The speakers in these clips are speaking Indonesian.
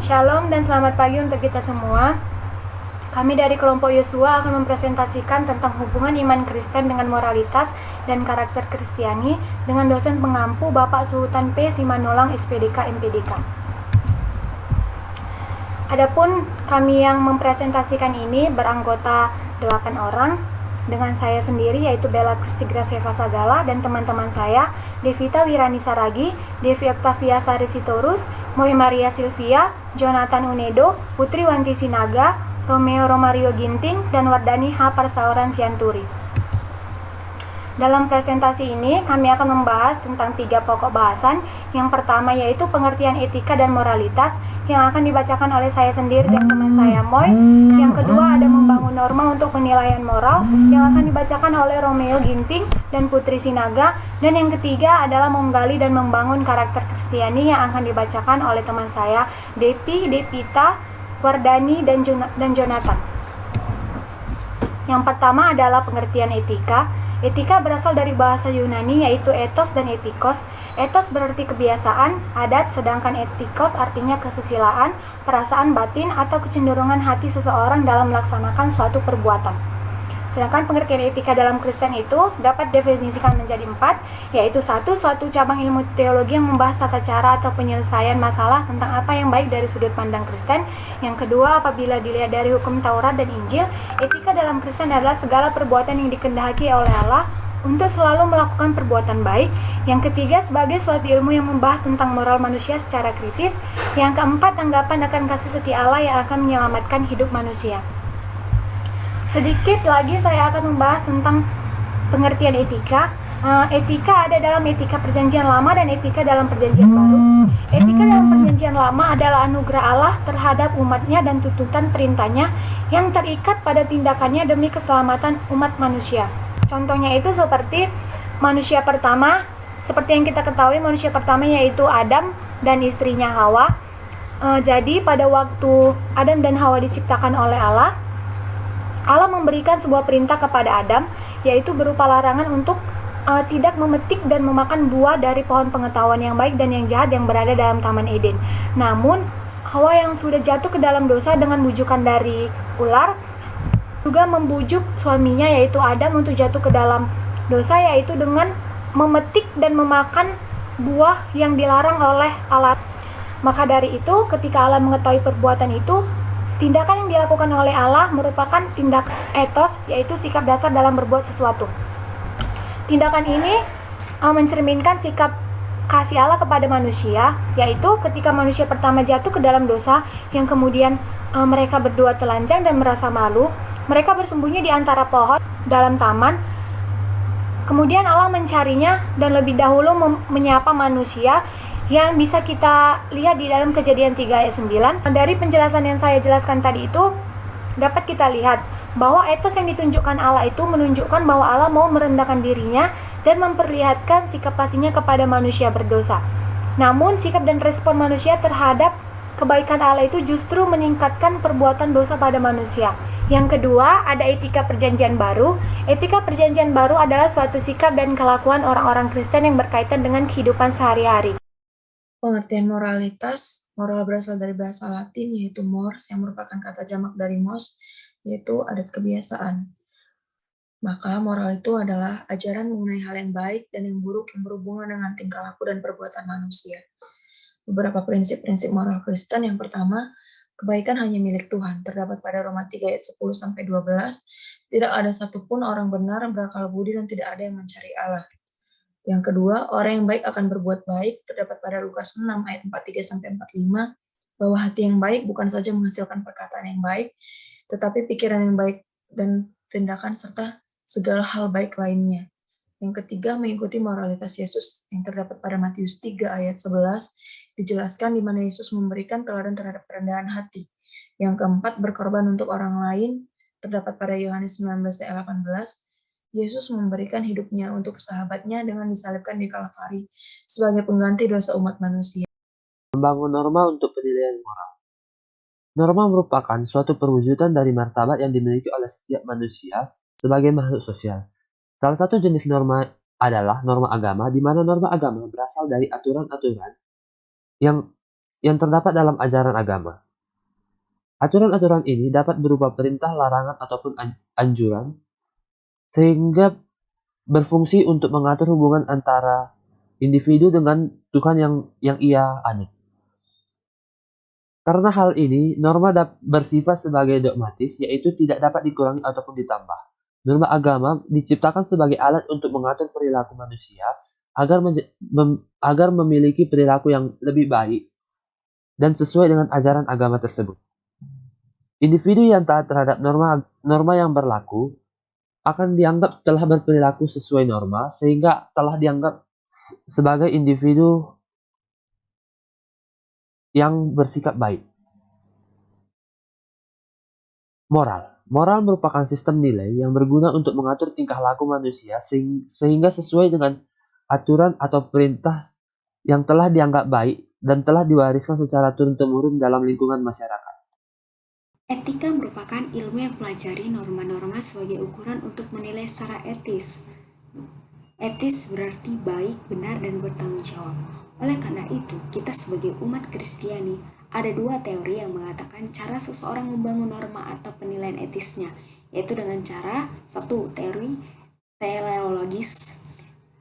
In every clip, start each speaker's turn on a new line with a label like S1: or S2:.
S1: Shalom dan selamat pagi untuk kita semua. Kami dari kelompok Yosua akan mempresentasikan tentang hubungan iman Kristen dengan moralitas dan karakter Kristiani dengan dosen pengampu Bapak Suhutan P. Simanolang SPDK MPDK. Adapun kami yang mempresentasikan ini beranggota 8 orang dengan saya sendiri yaitu Bella Kristi Graceva Sagala dan teman-teman saya Devita Wirani Saragi, Devi Octavia Sari Sitorus, Moy Maria Silvia, Jonathan Unedo, Putri Wanti Sinaga, Romeo Romario Ginting, dan Wardani H. Parsauran Sianturi. Dalam presentasi ini kami akan membahas tentang 3 pokok bahasan. Yang pertama yaitu pengertian etika dan moralitas yang akan dibacakan oleh saya sendiri dan teman saya Moy. Yang kedua ada membangun norma untuk penilaian moral yang akan dibacakan oleh Romeo Ginting dan Putri Sinaga. Dan yang ketiga adalah menggali dan membangun karakter Kristiani yang akan dibacakan oleh teman saya Depi, Depita, Wardani, dan Jonathan. Yang pertama adalah pengertian etika. Etika berasal dari bahasa Yunani yaitu ethos dan etikos. Ethos berarti kebiasaan, adat, sedangkan etikos artinya kesusilaan, perasaan batin atau kecenderungan hati seseorang dalam melaksanakan suatu perbuatan. Sedangkan pengertian etika dalam Kristen itu dapat definisikan menjadi 4, yaitu 1. Suatu cabang ilmu teologi yang membahas tata cara atau penyelesaian masalah tentang apa yang baik dari sudut pandang Kristen. Yang kedua, apabila dilihat dari hukum Taurat dan Injil, etika dalam Kristen adalah segala perbuatan yang dikehendaki oleh Allah untuk selalu melakukan perbuatan baik. Yang ketiga, sebagai suatu ilmu yang membahas tentang moral manusia secara kritis. Yang keempat, anggapan akan kasih setia Allah yang akan menyelamatkan hidup manusia. Sedikit lagi saya akan membahas tentang pengertian etika. Etika ada dalam etika perjanjian lama dan etika dalam perjanjian baru. Etika dalam perjanjian lama adalah anugerah Allah terhadap umatnya dan tuntutan perintahnya yang terikat pada tindakannya demi keselamatan umat manusia. Contohnya itu seperti manusia pertama, seperti yang kita ketahui manusia pertama yaitu Adam dan istrinya Hawa. Jadi pada waktu Adam dan Hawa diciptakan oleh Allah memberikan sebuah perintah kepada Adam, yaitu berupa larangan untuk tidak memetik dan memakan buah dari pohon pengetahuan yang baik dan yang jahat yang berada dalam Taman Eden. Namun, Hawa yang sudah jatuh ke dalam dosa dengan bujukan dari ular, juga membujuk suaminya yaitu Adam untuk jatuh ke dalam dosa, yaitu dengan memetik dan memakan buah yang dilarang oleh Allah. Maka dari itu, ketika Allah mengetahui perbuatan itu, tindakan yang dilakukan oleh Allah merupakan tindakan etos, yaitu sikap dasar dalam berbuat sesuatu. Tindakan ini mencerminkan sikap kasih Allah kepada manusia, yaitu ketika manusia pertama jatuh ke dalam dosa, yang kemudian mereka berdua telanjang dan merasa malu, mereka bersembunyi di antara pohon dalam taman. Kemudian Allah mencarinya dan lebih dahulu menyapa manusia, yang bisa kita lihat di dalam Kejadian 3 ayat 9. Dari penjelasan yang saya jelaskan tadi itu dapat kita lihat bahwa etos yang ditunjukkan Allah itu menunjukkan bahwa Allah mau merendahkan dirinya dan memperlihatkan sikap kasihnya kepada manusia berdosa. Namun sikap dan respon manusia terhadap kebaikan Allah itu justru meningkatkan perbuatan dosa pada manusia. Yang kedua, ada etika perjanjian baru. Etika perjanjian baru adalah suatu sikap dan kelakuan orang-orang Kristen yang berkaitan dengan kehidupan sehari-hari.
S2: Pengertian moralitas, moral berasal dari bahasa Latin yaitu mors yang merupakan kata jamak dari mos, yaitu adat kebiasaan. Maka moral itu adalah ajaran mengenai hal yang baik dan yang buruk yang berhubungan dengan tingkah laku dan perbuatan manusia. Beberapa prinsip-prinsip moral Kristen. Yang pertama, kebaikan hanya milik Tuhan. Terdapat pada Roma 3 ayat 10-12, tidak ada satupun orang benar, berakal budi, dan tidak ada yang mencari Allah. Yang kedua, orang yang baik akan berbuat baik. Terdapat pada Lukas 6 ayat 43-45, bahwa hati yang baik bukan saja menghasilkan perkataan yang baik, tetapi pikiran yang baik dan tindakan serta segala hal baik lainnya. Yang ketiga, mengikuti moralitas Yesus yang terdapat pada Matius 3 ayat 11, dijelaskan di mana Yesus memberikan teladan terhadap kerendahan hati. Yang keempat, berkorban untuk orang lain, terdapat pada Yohanes 19 ayat 18, Yesus memberikan hidupnya untuk sahabatnya dengan disalibkan di Kalvari sebagai pengganti dosa umat manusia.
S3: Membangun norma untuk penilaian moral. Norma merupakan suatu perwujudan dari martabat yang dimiliki oleh setiap manusia sebagai makhluk sosial. Salah satu jenis norma adalah norma agama, di mana norma agama berasal dari aturan-aturan yang yang terdapat dalam ajaran agama. Aturan-aturan ini dapat berupa perintah, larangan, ataupun anjuran, sehingga berfungsi untuk mengatur hubungan antara individu dengan Tuhan yang ia anut. Karena hal ini, norma bersifat sebagai dogmatis, yaitu tidak dapat dikurangi ataupun ditambah. Norma agama diciptakan sebagai alat untuk mengatur perilaku manusia agar memiliki perilaku yang lebih baik dan sesuai dengan ajaran agama tersebut. Individu yang taat terhadap norma yang berlaku akan dianggap telah berperilaku sesuai norma, sehingga telah dianggap sebagai individu yang bersikap baik. Moral merupakan sistem nilai yang berguna untuk mengatur tingkah laku manusia sehingga sesuai dengan aturan atau perintah yang telah dianggap baik dan telah diwariskan secara turun-temurun dalam lingkungan masyarakat.
S4: Etika merupakan ilmu yang mempelajari norma-norma sebagai ukuran untuk menilai secara etis. Etis berarti baik, benar, dan bertanggung jawab. Oleh karena itu, kita sebagai umat Kristiani ada dua teori yang mengatakan cara seseorang membangun norma atau penilaian etisnya, yaitu dengan cara satu, teori teleologis.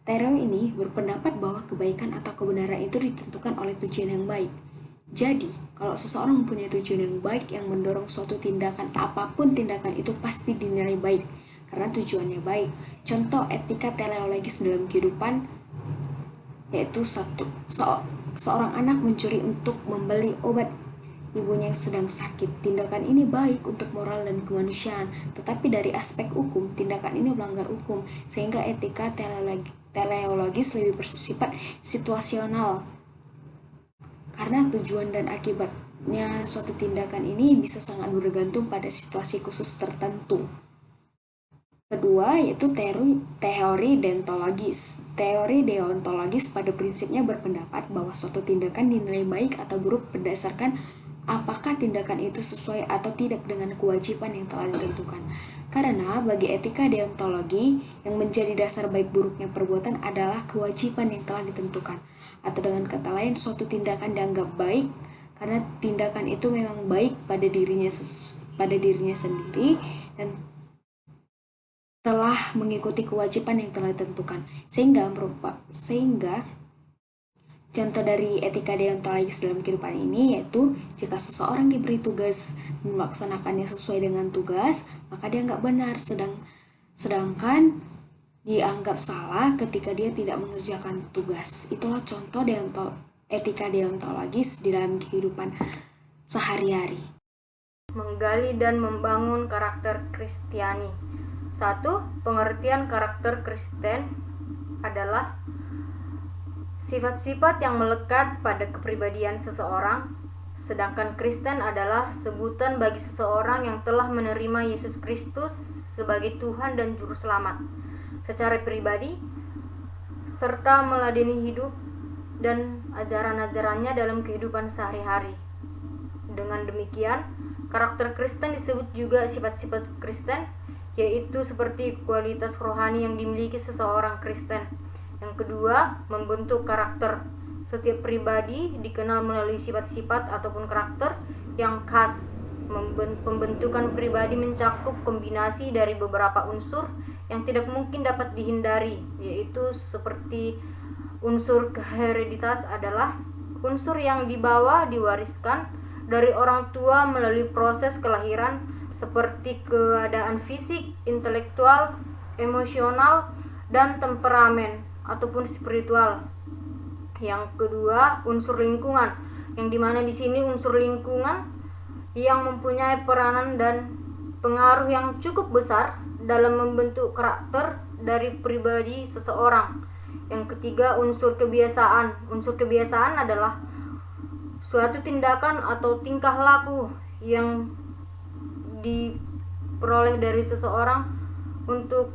S4: Teori ini berpendapat bahwa kebaikan atau kebenaran itu ditentukan oleh tujuan yang baik. Jadi, kalau seseorang mempunyai tujuan yang baik yang mendorong suatu tindakan, apapun tindakan itu pasti dinilai baik karena tujuannya baik. Contoh etika teleologis dalam kehidupan yaitu satu, seorang anak mencuri untuk membeli obat ibunya yang sedang sakit. Tindakan ini baik untuk moral dan kemanusiaan, tetapi dari aspek hukum, tindakan ini melanggar hukum, sehingga etika teleologis lebih bersifat situasional. Karena tujuan dan akibatnya suatu tindakan ini bisa sangat bergantung pada situasi khusus tertentu. Kedua, yaitu teori deontologis. Teori deontologis pada prinsipnya berpendapat bahwa suatu tindakan dinilai baik atau buruk berdasarkan apakah tindakan itu sesuai atau tidak dengan kewajiban yang telah ditentukan. Karena bagi etika deontologi, yang menjadi dasar baik buruknya perbuatan adalah kewajiban yang telah ditentukan. Atau dengan kata lain, suatu tindakan dianggap baik karena tindakan itu memang baik pada dirinya sendiri dan telah mengikuti kewajiban yang telah ditentukan. Sehingga contoh dari etika deontologis dalam kehidupan ini yaitu jika seseorang diberi tugas dan melaksanakannya sesuai dengan tugas, maka dia anggap benar, sedangkan dianggap salah ketika dia tidak mengerjakan tugas. Itulah contoh etika deontologis di dalam kehidupan sehari-hari.
S5: Menggali dan membangun karakter Kristiani. 1. Pengertian karakter Kristen adalah sifat-sifat yang melekat pada kepribadian seseorang, sedangkan Kristen adalah sebutan bagi seseorang yang telah menerima Yesus Kristus sebagai Tuhan dan Juru Selamat secara pribadi, serta meladeni hidup dan ajaran-ajarannya dalam kehidupan sehari-hari. Dengan demikian, karakter Kristen disebut juga sifat-sifat Kristen, yaitu seperti kualitas rohani yang dimiliki seseorang Kristen. Yang kedua, membentuk karakter. Setiap pribadi dikenal melalui sifat-sifat ataupun karakter yang khas. Pembentukan pribadi mencakup kombinasi dari beberapa unsur yang tidak mungkin dapat dihindari, yaitu seperti unsur hereditas adalah unsur yang diwariskan dari orang tua melalui proses kelahiran, seperti keadaan fisik, intelektual, emosional, dan temperamen ataupun spiritual. Yang kedua, unsur lingkungan, yang dimana di sini unsur lingkungan yang mempunyai peranan dan pengaruh yang cukup besar dalam membentuk karakter dari pribadi seseorang. Yang ketiga, unsur kebiasaan. Unsur kebiasaan adalah suatu tindakan atau tingkah laku yang diperoleh dari seseorang untuk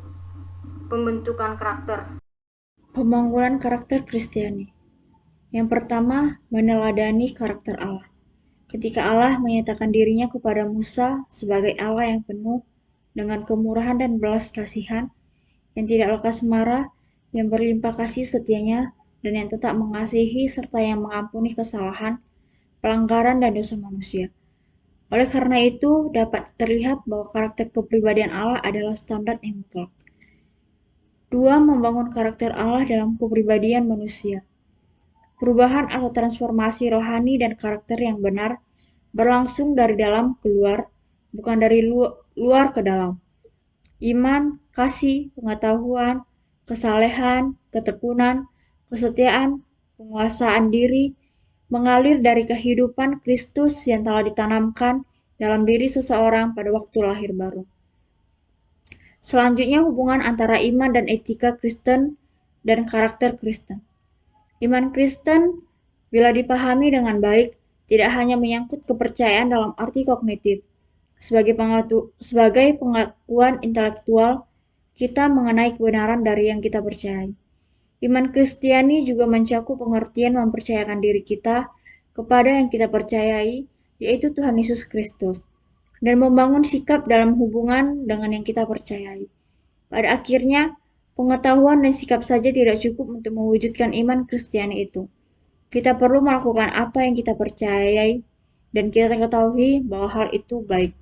S5: pembentukan karakter.
S6: Pembangunan karakter Kristiani. Yang pertama, meneladani karakter Allah. Ketika Allah menyatakan dirinya kepada Musa sebagai Allah yang penuh dengan kemurahan dan belas kasihan, yang tidak lekas marah, yang berlimpah kasih setianya, dan yang tetap mengasihi serta yang mengampuni kesalahan, pelanggaran dan dosa manusia. Oleh karena itu, dapat terlihat bahwa karakter kepribadian Allah adalah standar yang mutlak. 2. Membangun karakter Allah dalam kepribadian manusia. Perubahan atau transformasi rohani dan karakter yang benar berlangsung dari dalam keluar, bukan dari luar ke dalam. Iman, kasih, pengetahuan, kesalehan, ketekunan, kesetiaan, penguasaan diri, mengalir dari kehidupan Kristus yang telah ditanamkan dalam diri seseorang pada waktu lahir baru. Selanjutnya, hubungan antara iman dan etika Kristen dan karakter Kristen. Iman Kristen, bila dipahami dengan baik, tidak hanya menyangkut kepercayaan dalam arti kognitif. Sebagai pengakuan intelektual kita mengenai kebenaran dari yang kita percayai. Iman Kristiani juga mencakup pengertian mempercayakan diri kita kepada yang kita percayai, yaitu Tuhan Yesus Kristus, dan membangun sikap dalam hubungan dengan yang kita percayai. Pada akhirnya, pengetahuan dan sikap saja tidak cukup untuk mewujudkan iman Kristiani itu. Kita perlu melakukan apa yang kita percayai, dan kita ketahui bahwa hal itu baik.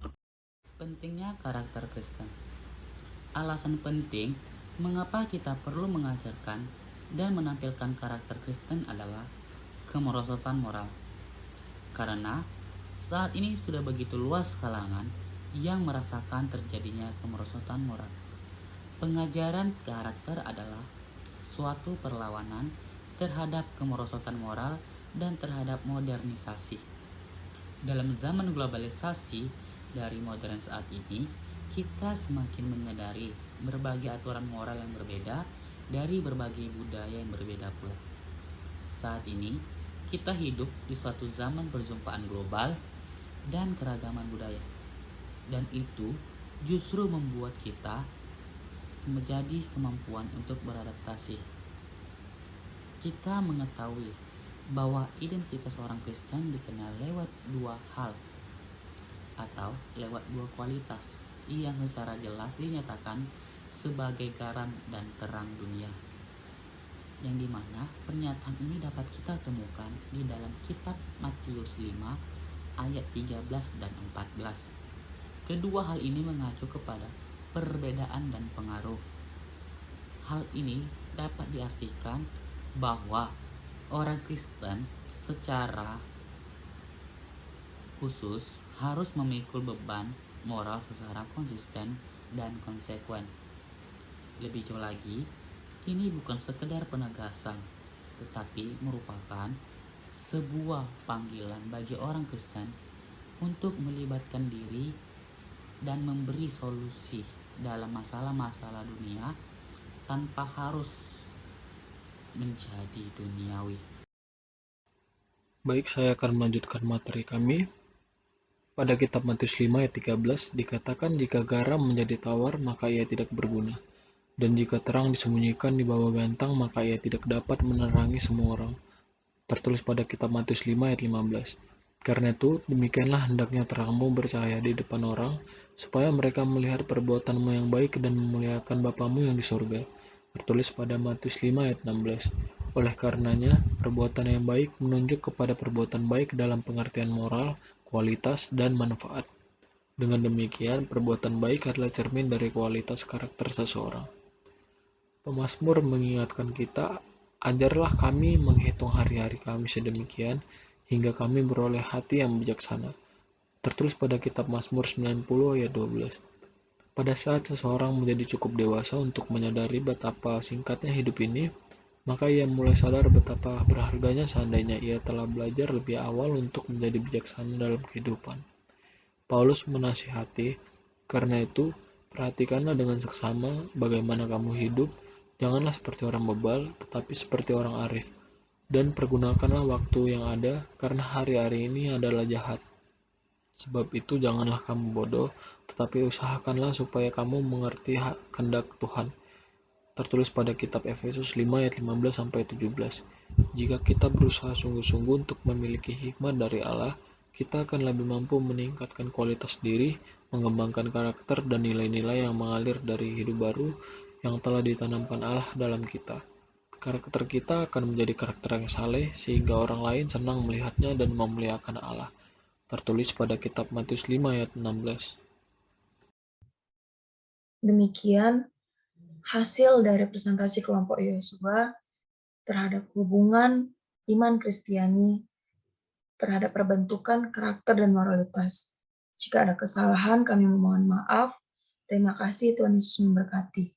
S7: Pentingnya karakter Kristen. Alasan penting mengapa kita perlu mengajarkan dan menampilkan karakter Kristen adalah kemerosotan moral. Karena saat ini sudah begitu luas kalangan yang merasakan terjadinya kemerosotan moral. Pengajaran karakter adalah suatu perlawanan terhadap kemerosotan moral dan terhadap modernisasi. Dalam zaman globalisasi dari modern saat ini, kita semakin menyadari berbagai aturan moral yang berbeda dari berbagai budaya yang berbeda pula. Saat ini, kita hidup di suatu zaman perjumpaan global dan keragaman budaya. Dan itu justru membuat kita menjadi kemampuan untuk beradaptasi. Kita mengetahui bahwa identitas orang Kristen dikenal lewat dua hal atau lewat dua kualitas yang secara jelas dinyatakan sebagai garam dan terang dunia, yang dimana pernyataan ini dapat kita temukan di dalam kitab Matius 5 ayat 13 dan 14. Kedua hal ini mengacu kepada perbedaan dan pengaruh. Hal ini dapat diartikan bahwa orang Kristen secara khusus harus memikul beban moral secara konsisten dan konsekuen. Lebih jauh lagi, ini bukan sekedar penegasan, tetapi merupakan sebuah panggilan bagi orang Kristen untuk melibatkan diri dan memberi solusi dalam masalah-masalah dunia tanpa harus menjadi duniawi.
S8: Baik, saya akan melanjutkan materi kami. Pada kitab Matius 5 ayat 13 dikatakan, jika garam menjadi tawar maka ia tidak berguna, dan jika terang disembunyikan di bawah gantang maka ia tidak dapat menerangi semua orang. Tertulis pada kitab Matius 5 ayat 15. Karena itu, demikianlah hendaknya terangmu bercahaya di depan orang, supaya mereka melihat perbuatanmu yang baik dan memuliakan Bapamu yang di sorga. Tertulis pada Matius 5 ayat 16. Oleh karenanya, perbuatan yang baik menunjuk kepada perbuatan baik dalam pengertian moral, kualitas, dan manfaat. Dengan demikian, perbuatan baik adalah cermin dari kualitas karakter seseorang. Pemazmur mengingatkan kita, ajarlah kami menghitung hari-hari kami sedemikian, hingga kami beroleh hati yang bijaksana. Tertulis pada kitab Mazmur 90 ayat 12. Pada saat seseorang menjadi cukup dewasa untuk menyadari betapa singkatnya hidup ini, maka ia mulai sadar betapa berharganya seandainya ia telah belajar lebih awal untuk menjadi bijaksana dalam kehidupan. Paulus menasihati, karena itu, perhatikanlah dengan seksama bagaimana kamu hidup, janganlah seperti orang bebal, tetapi seperti orang arif. Dan pergunakanlah waktu yang ada, karena hari-hari ini adalah jahat. Sebab itu janganlah kamu bodoh, tetapi usahakanlah supaya kamu mengerti kehendak Tuhan. Tertulis pada kitab Efesus 5 ayat 15-17. Jika kita berusaha sungguh-sungguh untuk memiliki hikmat dari Allah, kita akan lebih mampu meningkatkan kualitas diri, mengembangkan karakter dan nilai-nilai yang mengalir dari hidup baru yang telah ditanamkan Allah dalam kita. Karakter kita akan menjadi karakter yang saleh, sehingga orang lain senang melihatnya dan memuliakan Allah. Tertulis pada kitab Matius 5 ayat 16.
S2: Demikian hasil dari presentasi kelompok Yosua terhadap hubungan iman Kristiani terhadap perbentukan karakter dan moralitas. Jika ada kesalahan, kami memohon maaf. Terima kasih, Tuhan Yesus memberkati.